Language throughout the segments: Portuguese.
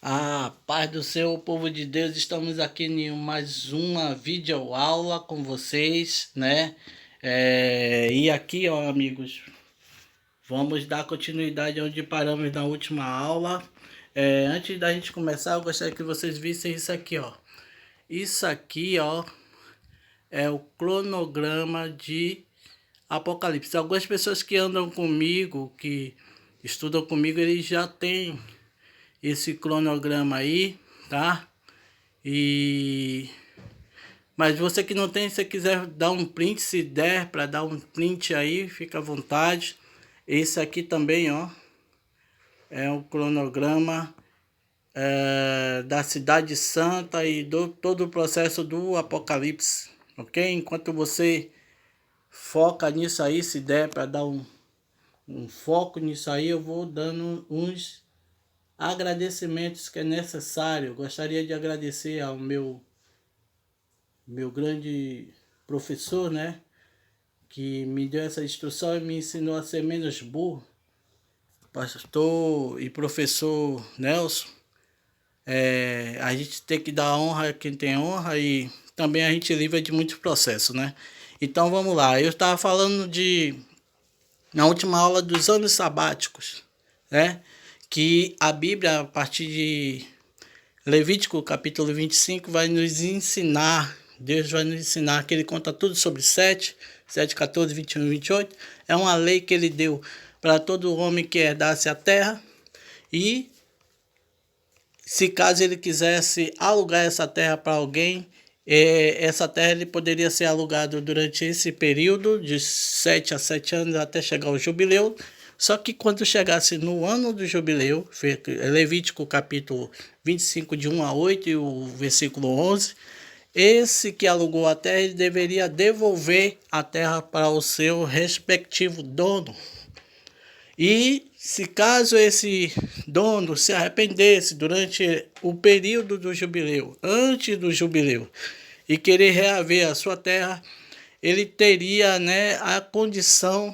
A paz do Senhor, povo de Deus, estamos aqui em mais uma videoaula com vocês, né? E aqui, ó, amigos, vamos dar continuidade onde paramos na última aula. Antes da gente começar, eu gostaria que vocês vissem isso aqui, ó. Isso aqui, ó, é o cronograma de Apocalipse. Algumas pessoas que andam comigo, que estudam comigo, eles já têm esse cronograma aí, tá? Mas você que não tem, se quiser dar um print, se der para dar um print aí, fica à vontade. Esse aqui também, ó, é um cronograma da Cidade Santa e todo o processo do Apocalipse, ok? Enquanto você foca nisso aí, se der para dar um foco nisso aí, eu vou dando uns agradecimentos que é necessário. Gostaria de agradecer ao meu grande professor, né, que me deu essa instrução e me ensinou a ser menos burro, pastor e professor Nelson. A gente tem que dar honra a quem tem honra e também a gente livra de muitos processos, né? Então vamos lá, eu estava falando na última aula dos anos sabáticos, né? Que a Bíblia, a partir de Levítico capítulo 25, vai nos ensinar, Deus vai nos ensinar, que ele conta tudo sobre 7, 14, 21 e 28. É uma lei que ele deu para todo homem que herdasse a terra. E se caso ele quisesse alugar essa terra para alguém, essa terra ele poderia ser alugado durante esse período de 7 a 7 anos até chegar ao jubileu. Só que quando chegasse no ano do jubileu, Levítico capítulo 25 de 1 a 8 e o versículo 11, esse que alugou a terra, ele deveria devolver a terra para o seu respectivo dono. E se caso esse dono se arrependesse durante o período do jubileu, antes do jubileu, e querer reaver a sua terra, ele teria, né, a condição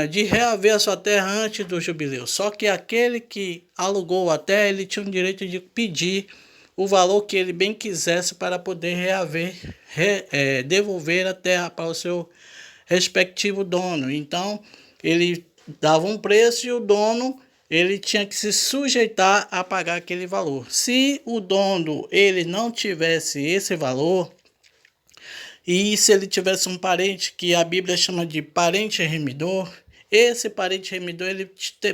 de reaver a sua terra antes do jubileu. Só que aquele que alugou a terra, ele tinha o direito de pedir o valor que ele bem quisesse para poder reaver, devolver a terra para o seu respectivo dono. Então, ele dava um preço e o dono ele tinha que se sujeitar a pagar aquele valor. Se o dono ele não tivesse esse valor, e se ele tivesse um parente que a Bíblia chama de parente remidor, esse parente remidor ele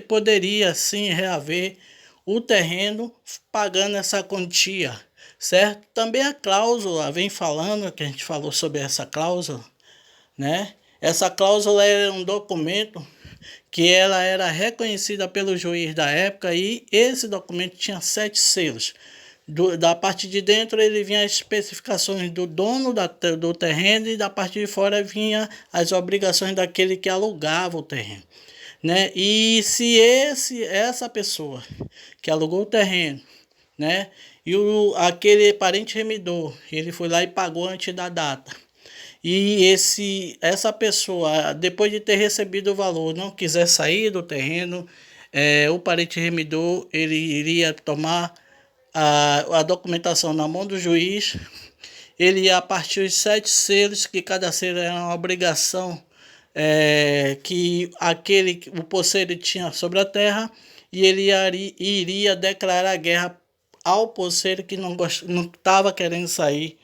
poderia sim reaver o terreno pagando essa quantia, certo? Também a cláusula vem falando, que a gente falou sobre essa cláusula, né? Essa cláusula era um documento que ela era reconhecida pelo juiz da época e esse documento tinha 7 selos. Da parte de dentro ele vinha as especificações do dono do terreno e da parte de fora vinha as obrigações daquele que alugava o terreno, né? E se essa pessoa que alugou o terreno, né, e aquele parente remidor, ele foi lá e pagou antes da data, e essa pessoa, depois de ter recebido o valor, não quiser sair do terreno, o parente remidor ele iria tomar a documentação na mão do juiz. Ele ia partir os 7 selos, que cada selo era uma obrigação que o posseiro tinha sobre a terra, e ele iria declarar guerra ao posseiro que não estava querendo sair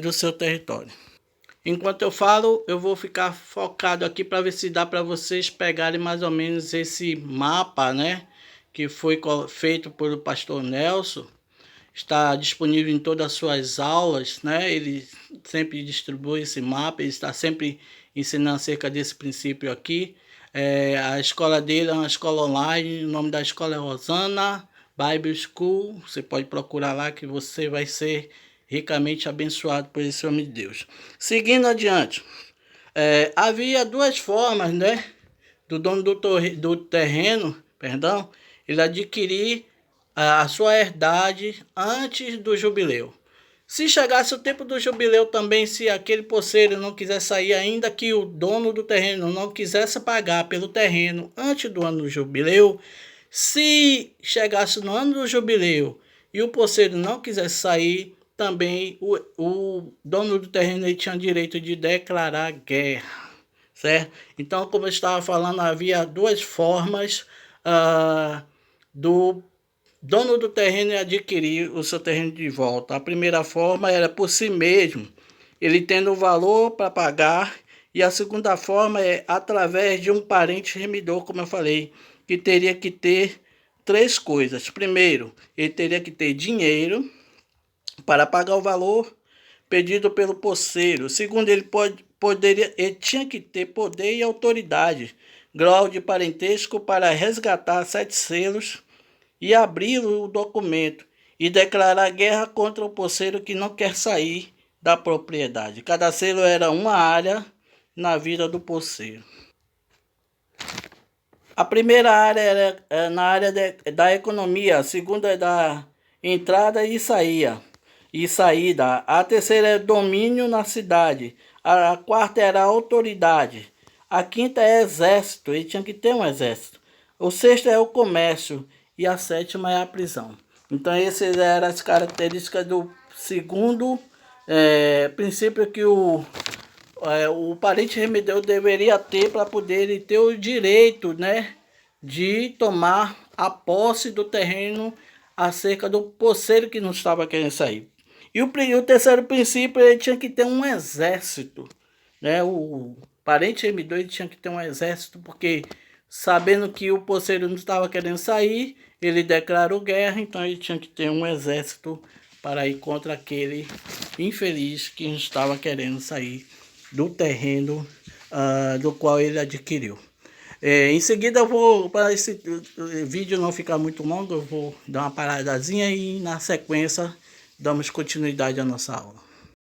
do seu território. Enquanto eu falo, eu vou ficar focado aqui para ver se dá para vocês pegarem mais ou menos esse mapa, né, que foi feito pelo pastor Nelson. Está disponível em todas as suas aulas, né? Ele sempre distribui esse mapa, ele está sempre ensinando acerca desse princípio aqui. A escola dele é uma escola online, o nome da escola é Rosana Bible School. Você pode procurar lá que você vai ser ricamente abençoado por esse homem de Deus. Seguindo adiante, havia 2 formas, né, do dono do terreno, ele adquirir a sua herdade antes do jubileu. Se chegasse o tempo do jubileu também, se aquele posseiro não quiser sair, ainda que o dono do terreno não quisesse pagar pelo terreno antes do ano do jubileu, Se chegasse no ano do jubileu e o poceiro não quisesse sair, também o dono do terreno ele tinha direito de declarar guerra, certo? Então, como eu estava falando, havia duas formas do dono do terreno adquirir o seu terreno de volta. A primeira forma era por si mesmo, ele tendo o valor para pagar, e a segunda forma é através de um parente remidor, como eu falei, que teria que ter três coisas. Primeiro, ele teria que ter dinheiro para pagar o valor pedido pelo poceiro. Segundo, ele tinha que ter poder e autoridade, grau de parentesco para resgatar 7 selos e abrir o documento e declarar guerra contra o poceiro que não quer sair da propriedade. Cada selo era uma área na vida do poceiro. A primeira área era na área da economia, a segunda é da entrada e saída. A terceira é domínio na cidade. A quarta era autoridade. A quinta é exército, ele tinha que ter um exército. O sexto é o comércio e a sétima é a prisão. Então essas eram as características do segundo princípio que o parente remidor deveria ter para poder ter o direito, né, de tomar a posse do terreno acerca do poceiro que não estava querendo sair. E o terceiro princípio, ele tinha que ter um exército, né? O parente remidor ele tinha que ter um exército, porque sabendo que o poceiro não estava querendo sair, ele declarou guerra, então ele tinha que ter um exército para ir contra aquele infeliz que estava querendo sair do terreno do qual ele adquiriu. Em seguida eu vou, para esse vídeo não ficar muito longo, eu vou dar uma paradazinha e na sequência damos continuidade à nossa aula.